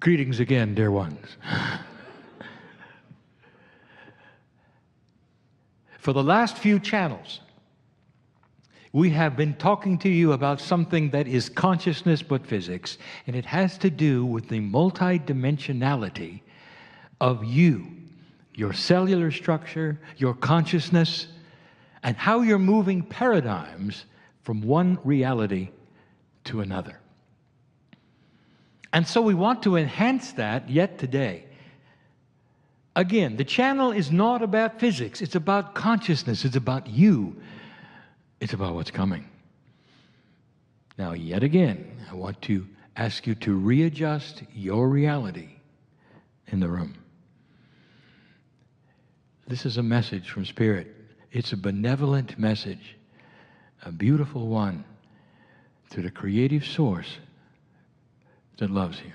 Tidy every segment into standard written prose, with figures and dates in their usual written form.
Greetings again, dear ones. For the last few channels, we have been talking to you about something that is consciousness but physics, and it has to do with the multidimensionality of you, your cellular structure, your consciousness, and how you're moving paradigms from one reality to another. And so we want to enhance that yet today. Again, the channel is not about physics. It's about consciousness. It's about you. It's about what's coming. Now, yet again, I want to ask you to readjust your reality in the room. This is a message from Spirit. It's a benevolent message, a beautiful one, to the creative source that loves you.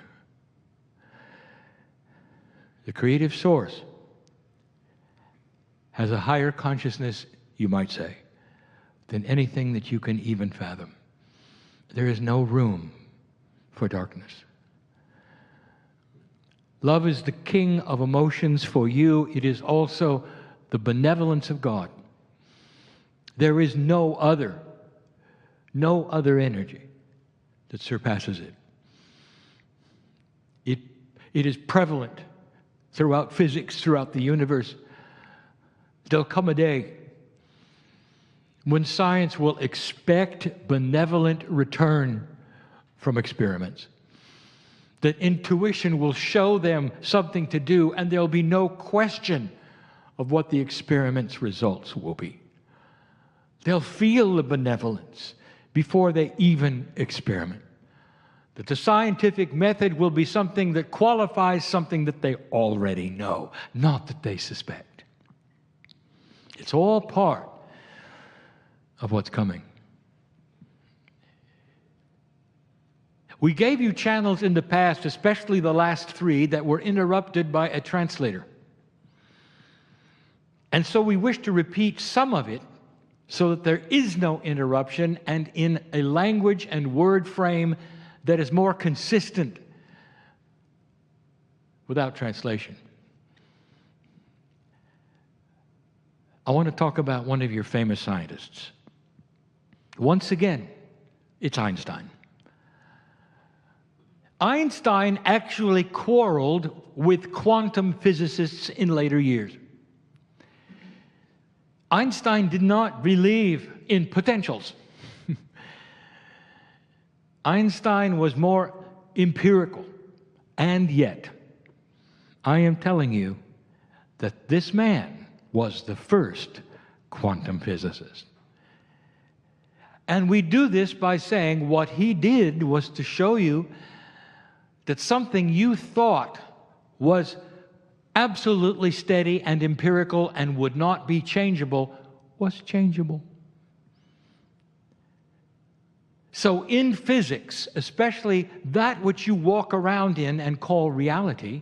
The creative source has a higher consciousness, you might say, than anything that you can even fathom. There is no room for darkness. Love is the king of emotions for you. It is also the benevolence of God. There is no other energy that surpasses it. It is prevalent throughout physics, throughout the universe. There'll come a day when science will expect benevolent return from experiments. That intuition will show them something to do, and there'll be no question of what the experiment's results will be. They'll feel the benevolence before they even experiment. That the scientific method will be something that qualifies something that they already know, not that they suspect. It's all part of what's coming. We gave you channels in the past, especially the last 3, that were interrupted by a translator. And so we wish to repeat some of it so that there is no interruption and in a language and word frame that is more consistent without translation. I want to talk about one of your famous scientists. Once again, it's Einstein. Einstein actually quarreled with quantum physicists in later years. Einstein did not believe in potentials. Einstein was more empirical. And yet, I am telling you that this man was the first quantum physicist. And we do this by saying what he did was to show you that something you thought was absolutely steady and empirical and would not be changeable was changeable. So in physics, especially that which you walk around in and call reality,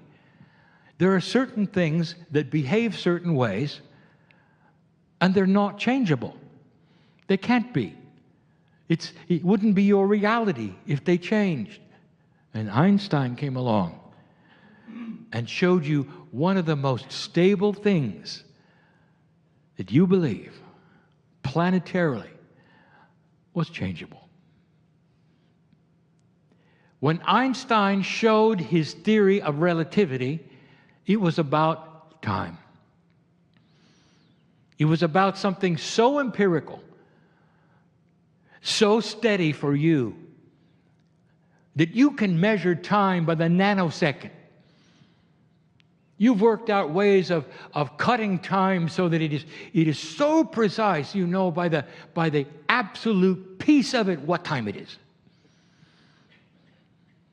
there are certain things that behave certain ways, and they're not changeable. They can't be. It wouldn't be your reality if they changed. And Einstein came along and showed you one of the most stable things that you believe planetarily was changeable. When Einstein showed his theory of relativity, it was about time. It was about something so empirical, so steady for you, that you can measure time by the nanosecond. You've worked out ways of cutting time so that it is so precise, you know by the absolute piece of it what time it is.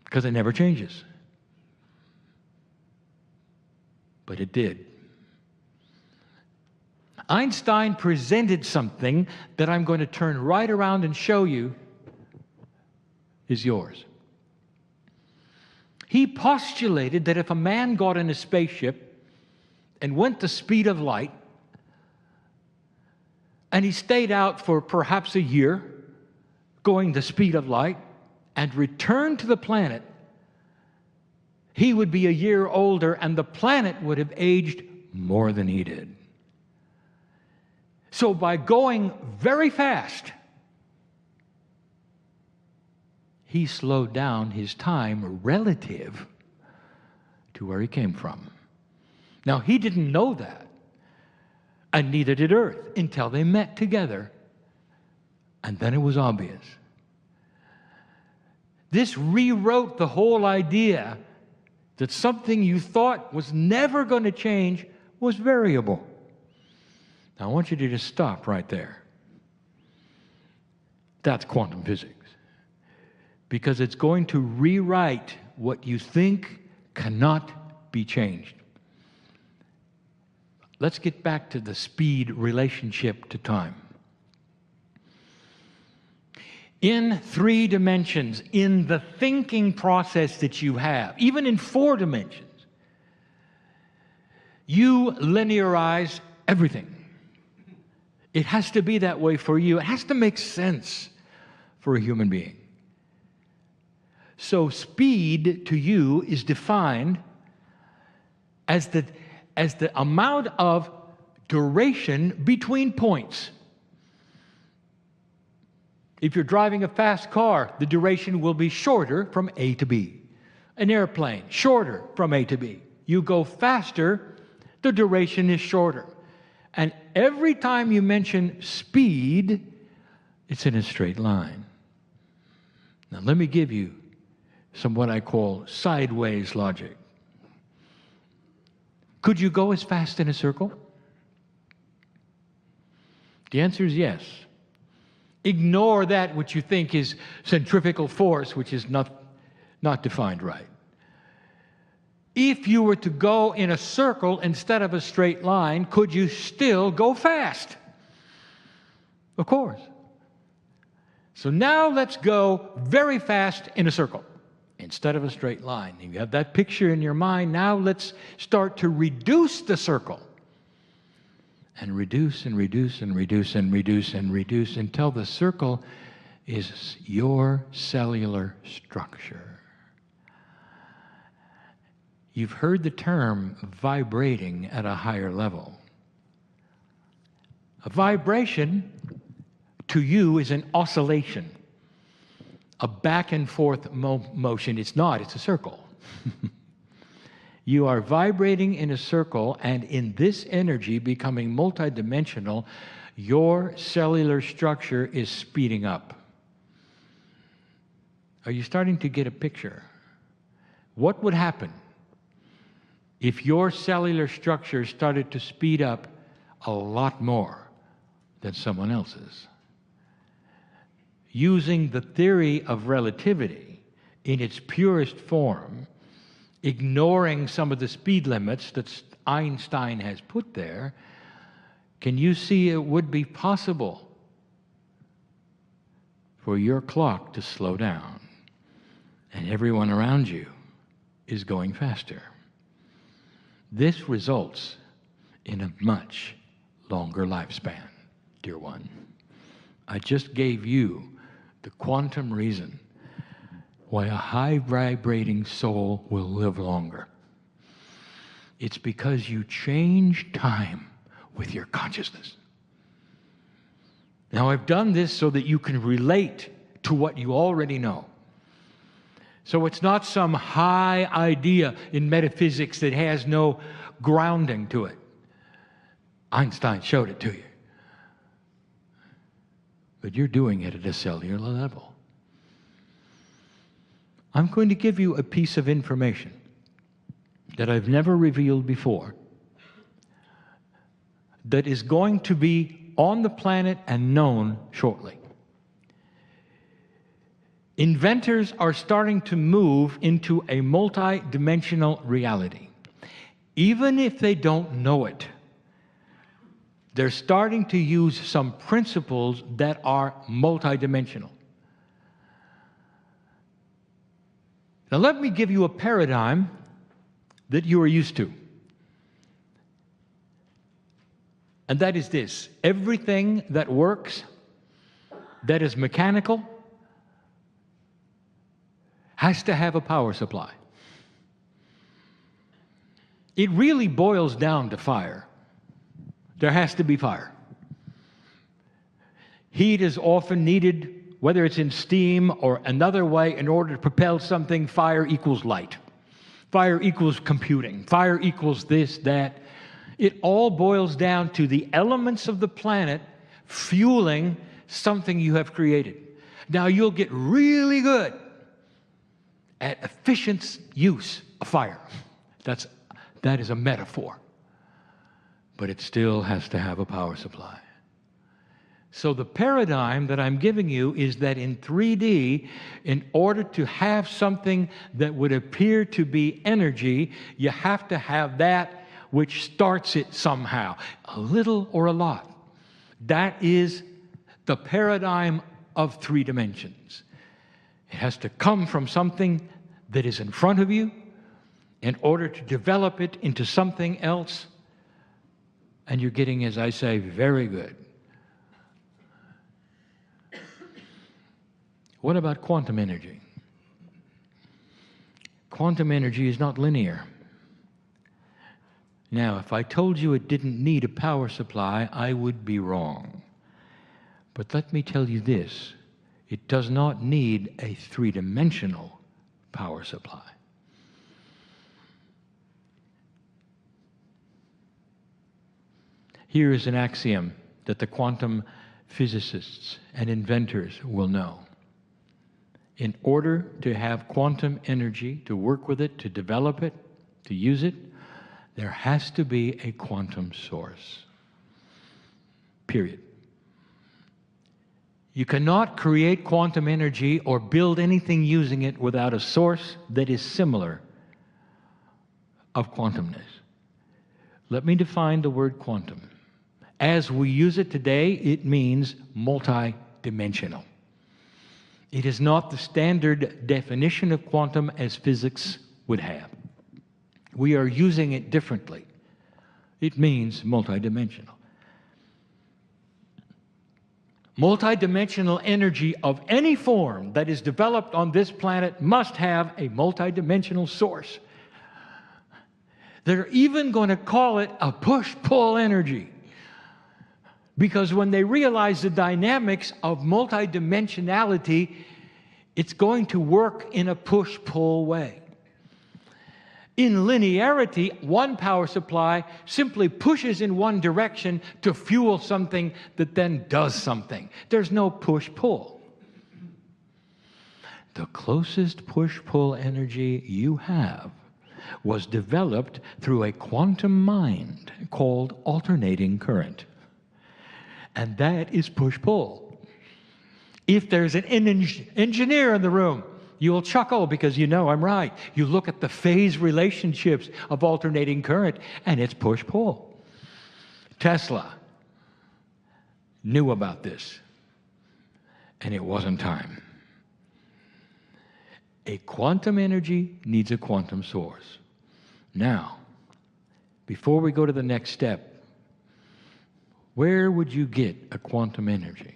Because it never changes. But it did. Einstein presented something that I'm going to turn right around and show you is yours. He postulated that if a man got in a spaceship and went the speed of light, and he stayed out for perhaps a year, going the speed of light, and returned to the planet, he would be a year older, and the planet would have aged more than he did. So by going very fast, he slowed down his time relative to where he came from. Now, he didn't know that, and neither did Earth, until they met together, and then it was obvious. This rewrote the whole idea that something you thought was never going to change was variable. Now, I want you to just stop right there. That's quantum physics. Because it's going to rewrite what you think cannot be changed. Let's get back to the speed relationship to time. In 3 dimensions, in the thinking process that you have, even in 4 dimensions, you linearize everything. It has to be that way for you. It has to make sense for a human being. So speed to you is defined as the amount of duration between points. If you're driving a fast car, the duration will be shorter from A to B. An airplane, shorter from A to B. You go faster, the duration is shorter. And every time you mention speed, it's in a straight line. Now let me give you some what I call sideways logic. Could you go as fast in a circle? The answer is yes. Ignore that which you think is centrifugal force, which is not defined right. If you were to go in a circle instead of a straight line, could you still go fast? Of course. So now let's go very fast in a circle instead of a straight line. You have that picture in your mind. Now let's start to reduce the circle. And reduce and reduce and reduce and reduce and reduce until the circle is your cellular structure. You've heard the term vibrating at a higher level. A vibration to you is an oscillation, a back and forth motion. It's not, it's a circle. You are vibrating in a circle, and in this energy becoming multidimensional, your cellular structure is speeding up. Are you starting to get a picture? What would happen if your cellular structure started to speed up a lot more than someone else's? Using the theory of relativity in its purest form, ignoring some of the speed limits that Einstein has put there, can you see it would be possible for your clock to slow down and everyone around you is going faster? This results in a much longer lifespan, dear one. I just gave you the quantum reason why a high vibrating soul will live longer. It's because you change time with your consciousness. Now, I've done this so that you can relate to what you already know. So it's not some high idea in metaphysics that has no grounding to it. Einstein showed it to you. But you're doing it at a cellular level. I'm going to give you a piece of information that I've never revealed before, that is going to be on the planet and known shortly. Inventors are starting to move into a multi-dimensional reality. Even if they don't know it, they're starting to use some principles that are multi-dimensional. Now let me give you a paradigm that you are used to. And that is this: everything that works, that is mechanical, has to have a power supply. It really boils down to fire. There has to be fire. Heat is often needed, whether it's in steam or another way, in order to propel something. Fire equals light. Fire equals computing. Fire equals this, that. It all boils down to the elements of the planet fueling something you have created. Now, you'll get really good at efficient use of fire. That is a metaphor. But it still has to have a power supply. So the paradigm that I'm giving you is that in 3D, in order to have something that would appear to be energy, you have to have that which starts it somehow, a little or a lot. That is the paradigm of 3 dimensions. It has to come from something that is in front of you in order to develop it into something else. And you're getting, as I say, very good. What about quantum energy? Quantum energy is not linear. Now, if I told you it didn't need a power supply, I would be wrong. But let me tell you this, it does not need a 3-dimensional power supply. Here is an axiom that the quantum physicists and inventors will know. In order to have quantum energy, to work with it, to develop it, to use it, there has to be a quantum source. Period. You cannot create quantum energy or build anything using it without a source that is similar of quantumness. Let me define the word quantum. As we use it today, it means multidimensional. It is not the standard definition of quantum as physics would have. We are using it differently. It means multidimensional. Multidimensional energy of any form that is developed on this planet must have a multidimensional source. They're even going to call it a push-pull energy. Because when they realize the dynamics of multidimensionality, it's going to work in a push-pull way. In linearity, one power supply simply pushes in one direction to fuel something that then does something. There's no push-pull. The closest push-pull energy you have was developed through a quantum mind called alternating current. And that is push-pull. If there's an engineer in the room, you will chuckle because you know I'm right. You look at the phase relationships of alternating current, and it's push-pull. Tesla knew about this, and it wasn't time. A quantum energy needs a quantum source. Now, before we go to the next step, where would you get a quantum energy?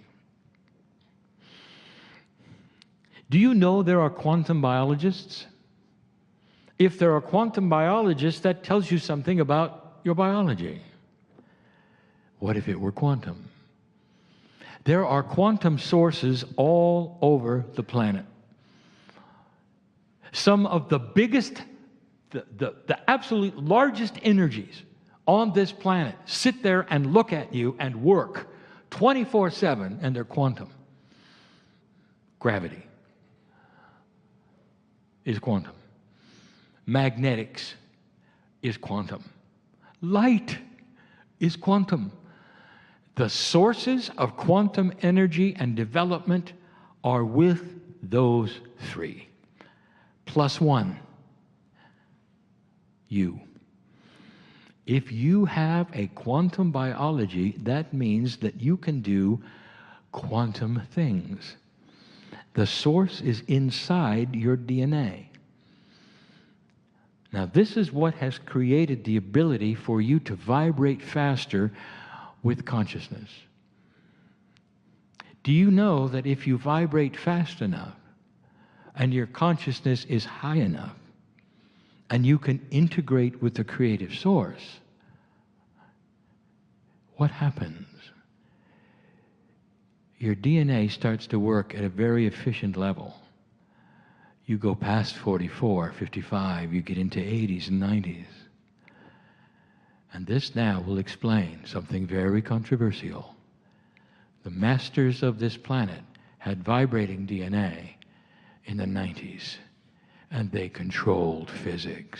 Do you know there are quantum biologists? If there are quantum biologists, that tells you something about your biology. What if it were quantum? There are quantum sources all over the planet. Some of the biggest, the absolute largest energies on this planet sit there and look at you and work 24/7, and they're quantum. Gravity is quantum. Magnetics is quantum. Light is quantum. The sources of quantum energy and development are with those 3. Plus 1, you. If you have a quantum biology, that means that you can do quantum things. The source is inside your DNA. Now, this is what has created the ability for you to vibrate faster with consciousness. Do you know that if you vibrate fast enough and your consciousness is high enough, and you can integrate with the creative source, what happens? Your DNA starts to work at a very efficient level. You go past 44, 55, you get into 80s and 90s. And this now will explain something very controversial. The masters of this planet had vibrating DNA in the 90s, and they controlled physics.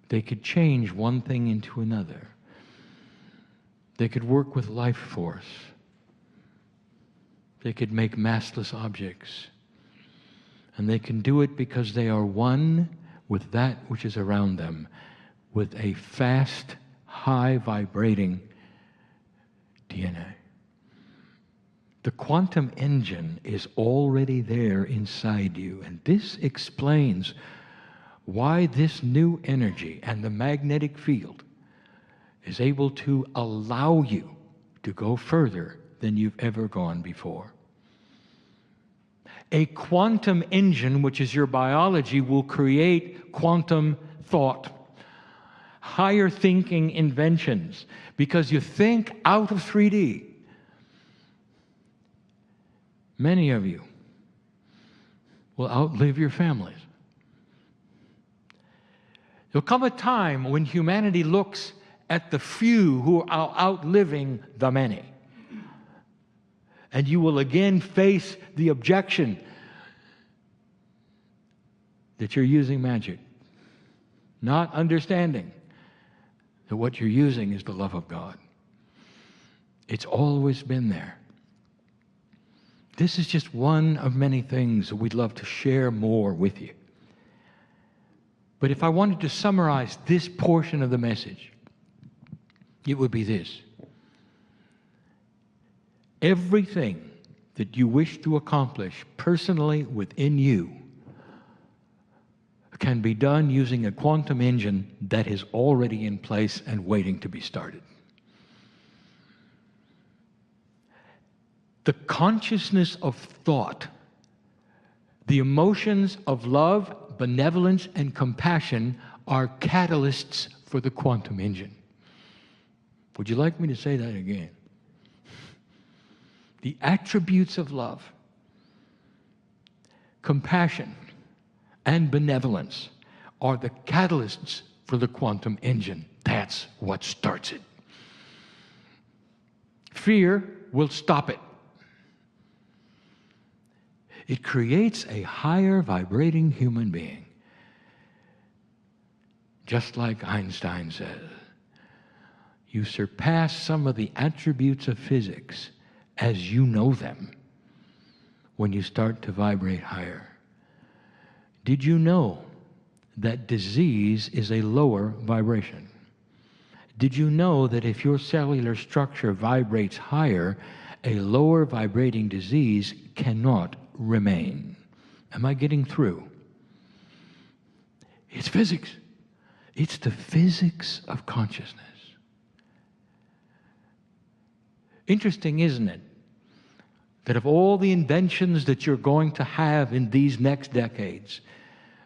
They could change one thing into another. They could work with life force. They could make massless objects. And they can do it because they are one with that which is around them, with a fast, high vibrating DNA. The quantum engine is already there inside you, and this explains why this new energy and the magnetic field is able to allow you to go further than you've ever gone before. A quantum engine, which is your biology, will create quantum thought, higher thinking inventions, because you think out of 3D. Many of you will outlive your families. There'll come a time when humanity looks at the few who are outliving the many. And you will again face the objection that you're using magic, not understanding that what you're using is the love of God. It's always been there. This is just one of many things that we'd love to share more with you. But if I wanted to summarize this portion of the message, it would be this. Everything that you wish to accomplish personally within you can be done using a quantum engine that is already in place and waiting to be started. The consciousness of thought, the emotions of love, benevolence, and compassion are catalysts for the quantum engine. Would you like me to say that again? The attributes of love, compassion, and benevolence are the catalysts for the quantum engine. That's what starts it. Fear will stop it. It creates a higher vibrating human being. Just like Einstein says, you surpass some of the attributes of physics as you know them when you start to vibrate higher. Did you know that disease is a lower vibration? Did you know that if your cellular structure vibrates higher, a lower vibrating disease cannot remain? Am I getting through? It's physics. It's the physics of consciousness. Interesting, isn't it, that of all the inventions that you're going to have in these next decades,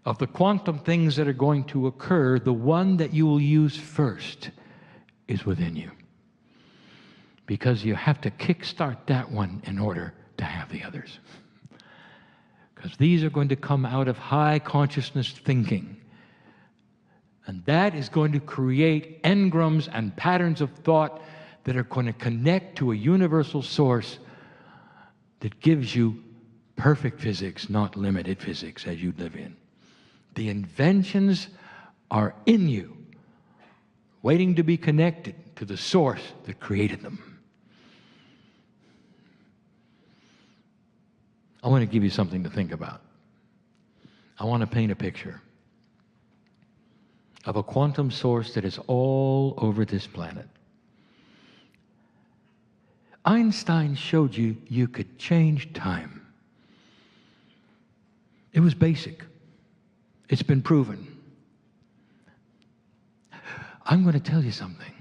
of the quantum things that are going to occur, the one that you will use first is within you. Because you have to kickstart that one in order to have the others. Because these are going to come out of high consciousness thinking. And that is going to create engrams and patterns of thought that are going to connect to a universal source that gives you perfect physics, not limited physics as you live in. The inventions are in you, waiting to be connected to the source that created them. I want to give you something to think about. I want to paint a picture of a quantum source that is all over this planet. Einstein showed you you could change time. It was basic. It's been proven. I'm going to tell you something.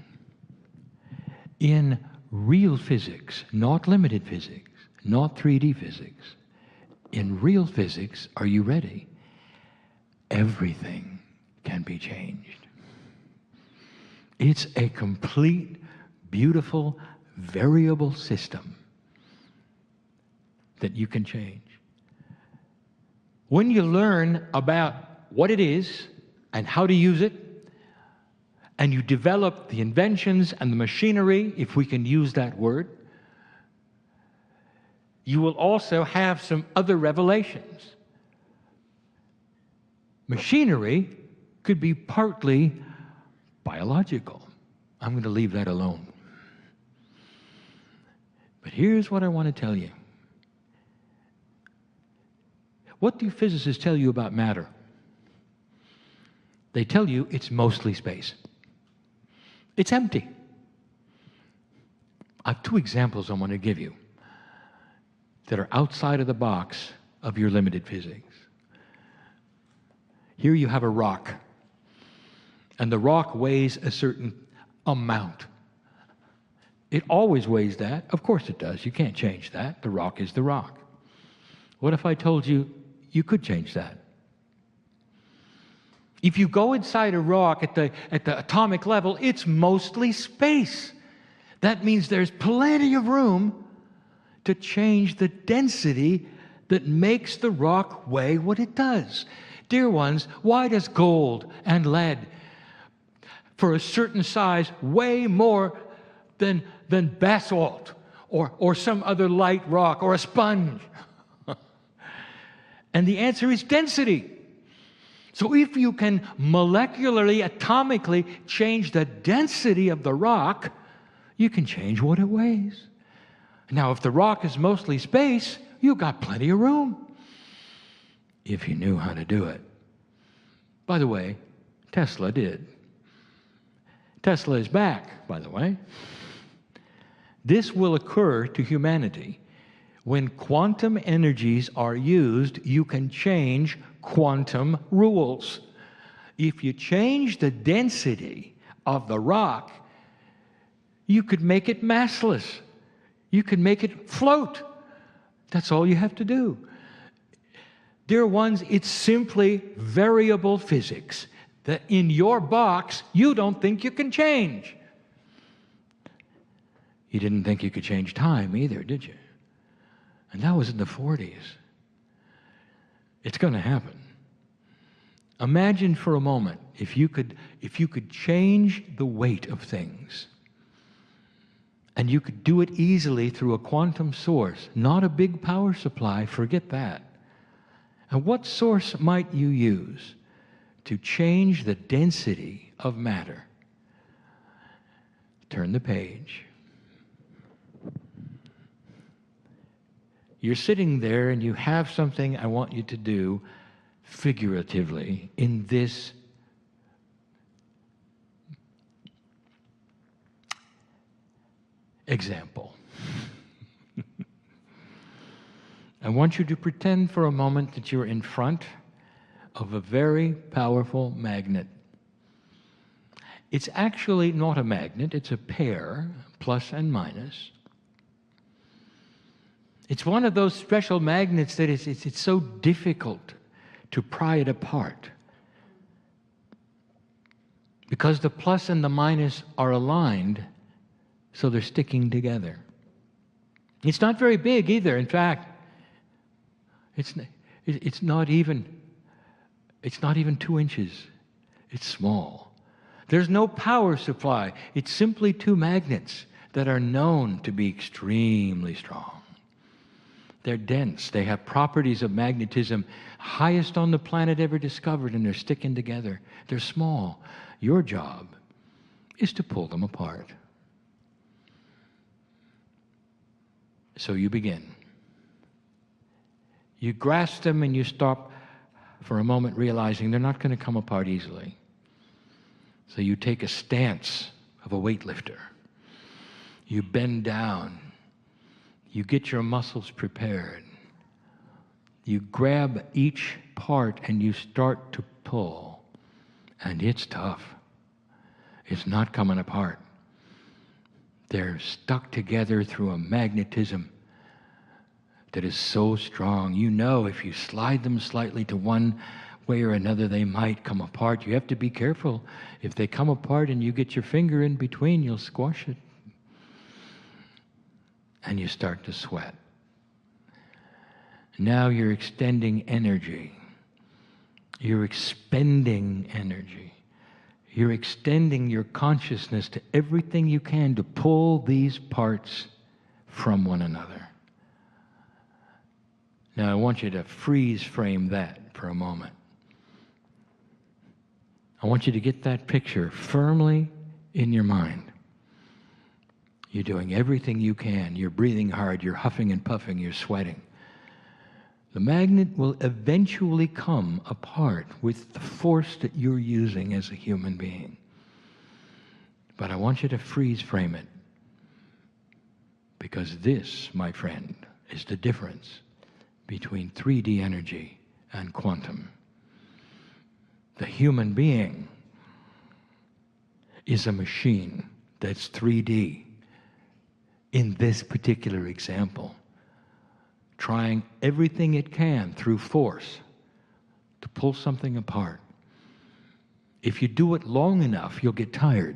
In real physics, not limited physics, not 3D physics, in real physics, are you ready? everything can be changed. It's a complete, beautiful, variable system that you can change. When you learn about what it is and how to use it, and you develop the inventions and the machinery, if we can use that word, you will also have some other revelations. Machinery could be partly biological. I'm going to leave that alone. But here's what I want to tell you. What do physicists tell you about matter? They tell you it's mostly space. It's empty. I have two examples I want to give you that are outside of the box of your limited physics. Here you have a rock, and the rock weighs a certain amount. It always weighs that. Of course it does. You can't change that. The rock is the rock. What if I told you you could change that? If you go inside a rock at the atomic level, it's mostly space. That means there's plenty of room to change the density that makes the rock weigh what it does. Dear ones, why does gold and lead for a certain size weigh more than basalt or some other light rock or a sponge? And the answer is density. So if you can molecularly, atomically change the density of the rock, you can change what it weighs. Now, if the rock is mostly space, you've got plenty of room, if you knew how to do it. By the way, Tesla did. Tesla is back, by the way. This will occur to humanity. When quantum energies are used, you can change quantum rules. If you change the density of the rock, you could make it massless. You could make it float. That's all you have to do. Dear ones, it's simply variable physics that in your box you don't think you can change. You didn't think you could change time either, did you? And that was in the 40s. It's going to happen. Imagine for a moment if you could change the weight of things, and you could do it easily through a quantum source, not a big power supply, forget that. And what source might you use to change the density of matter? Turn the page. You're sitting there and you have something I want you to do figuratively in this example. I want you to pretend for a moment that you're in front of a very powerful magnet. It's actually not a magnet, it's a pair, plus and minus. It's one of those special magnets that it's so difficult to pry it apart, because the plus and the minus are aligned, so they're sticking together. It's not very big either. In fact, it's not even 2 inches. It's small. There's no power supply. It's simply two magnets that are known to be extremely strong. They're dense. They have properties of magnetism highest on the planet ever discovered, and they're sticking together. They're small. Your job is to pull them apart. So you begin. You grasp them and you stop for a moment, realizing they're not going to come apart easily. So you take a stance of a weightlifter. You bend down. You get your muscles prepared. You grab each part and you start to pull. And it's tough. It's not coming apart. They're stuck together through a magnetism that is so strong. You know, if you slide them slightly to one way or another, they might come apart. You have to be careful. If they come apart and you get your finger in between, you'll squash it. And you start to sweat. Now you're extending energy. You're expending energy. You're extending your consciousness to everything you can to pull these parts from one another. Now I want you to freeze frame that for a moment. I want you to get that picture firmly in your mind. You're doing everything you can. You're breathing hard. You're huffing and puffing. You're sweating. The magnet will eventually come apart with the force that you're using as a human being. But I want you to freeze frame it. Because this, my friend, is the difference between 3D energy and quantum. The human being is a machine that's 3D. In this particular example, trying everything it can through force to pull something apart. If you do it long enough, you'll get tired.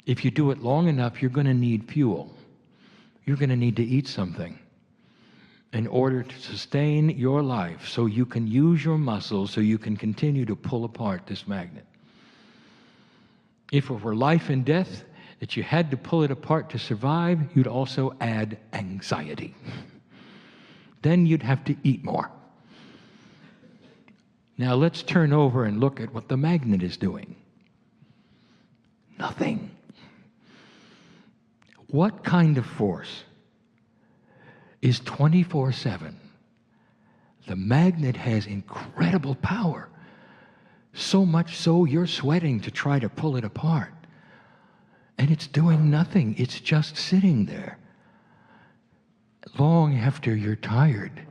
If you do it long enough, you're going to need fuel. You're going to need to eat something in order to sustain your life, so you can use your muscles, so you can continue to pull apart this magnet. If it were life and death, that you had to pull it apart to survive, you'd also add anxiety. Then you'd have to eat more. Now let's turn over and look at what the magnet is doing. Nothing. What kind of force is 24/7? The magnet has incredible power. So much so you're sweating to try to pull it apart. And it's doing nothing. It's just sitting there. Long after you're tired,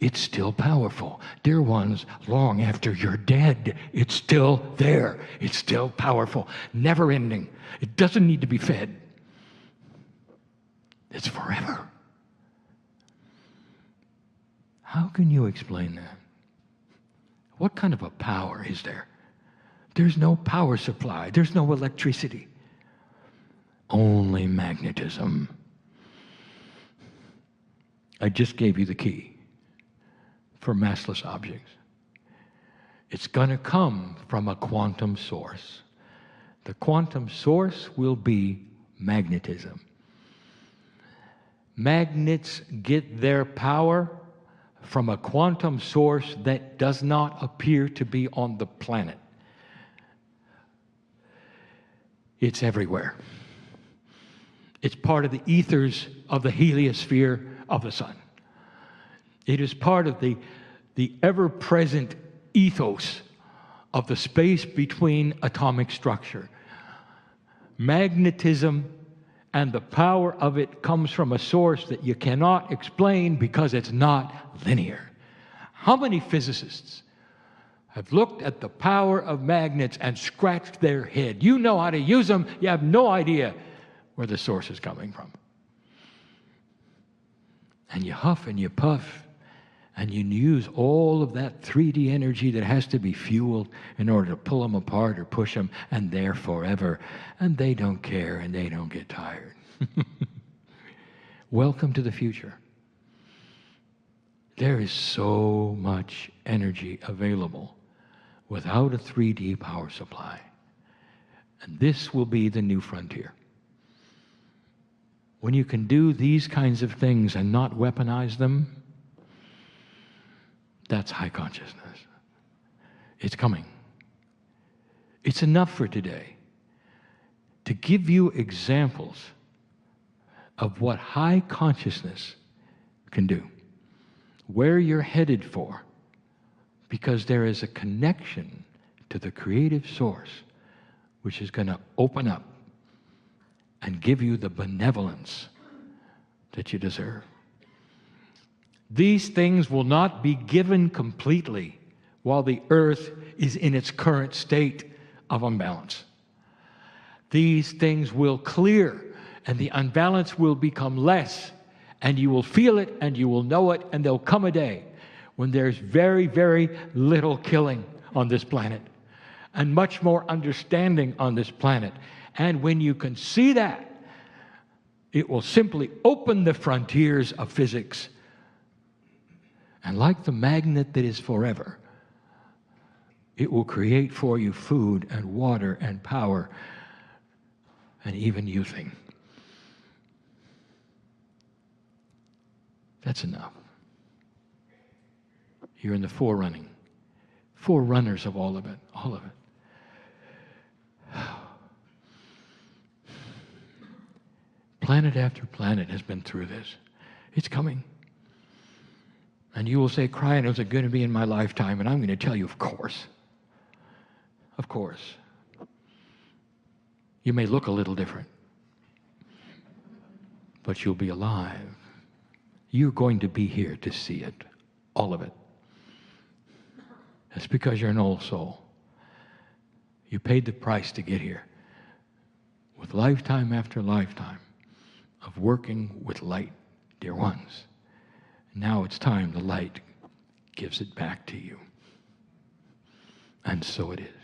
it's still powerful. Dear ones, long after you're dead, it's still there. It's still powerful. Never ending. It doesn't need to be fed. It's forever. How can you explain that? What kind of a power is there? There's no power supply. There's no electricity. Only magnetism. I just gave you the key for massless objects. It's going to come from a quantum source. The quantum source will be magnetism. Magnets get their power from a quantum source that does not appear to be on the planet. It's everywhere. It's part of the ethers of the heliosphere of the sun. It is part of the ever-present ethos of the space between atomic structure. Magnetism and the power of it comes from a source that you cannot explain because it's not linear. How many physicists have looked at the power of magnets and scratched their head? You know how to use them, you have no idea where the source is coming from. And you huff and you puff, and you use all of that 3D energy that has to be fueled in order to pull them apart or push them, and they're forever. And they don't care, and they don't get tired. Welcome to the future. There is so much energy available without a 3D power supply. And this will be the new frontier. When you can do these kinds of things and not weaponize them, that's high consciousness. It's coming. It's enough for today to give you examples of what high consciousness can do, where you're headed for, because there is a connection to the creative source which is going to open up and give you the benevolence that you deserve. These things will not be given completely while the earth is in its current state of unbalance. These things will clear, and the unbalance will become less, and you will feel it, and you will know it, and there'll come a day when there's very, very little killing on this planet and much more understanding on this planet. And when you can see that, it will simply open the frontiers of physics. And like the magnet that is forever, it will create for you food and water and power and even youthing. That's enough. You're in the forerunners of all of it, all of it. Planet after planet has been through this. It's coming. And you will say, Kryon, is it going to be in my lifetime? And I'm going to tell you, of course. Of course. You may look a little different, but you'll be alive. You're going to be here to see it, all of it. That's because you're an old soul. You paid the price to get here. With lifetime after lifetime of working with light, dear ones. Now it's time the light gives it back to you. And so it is.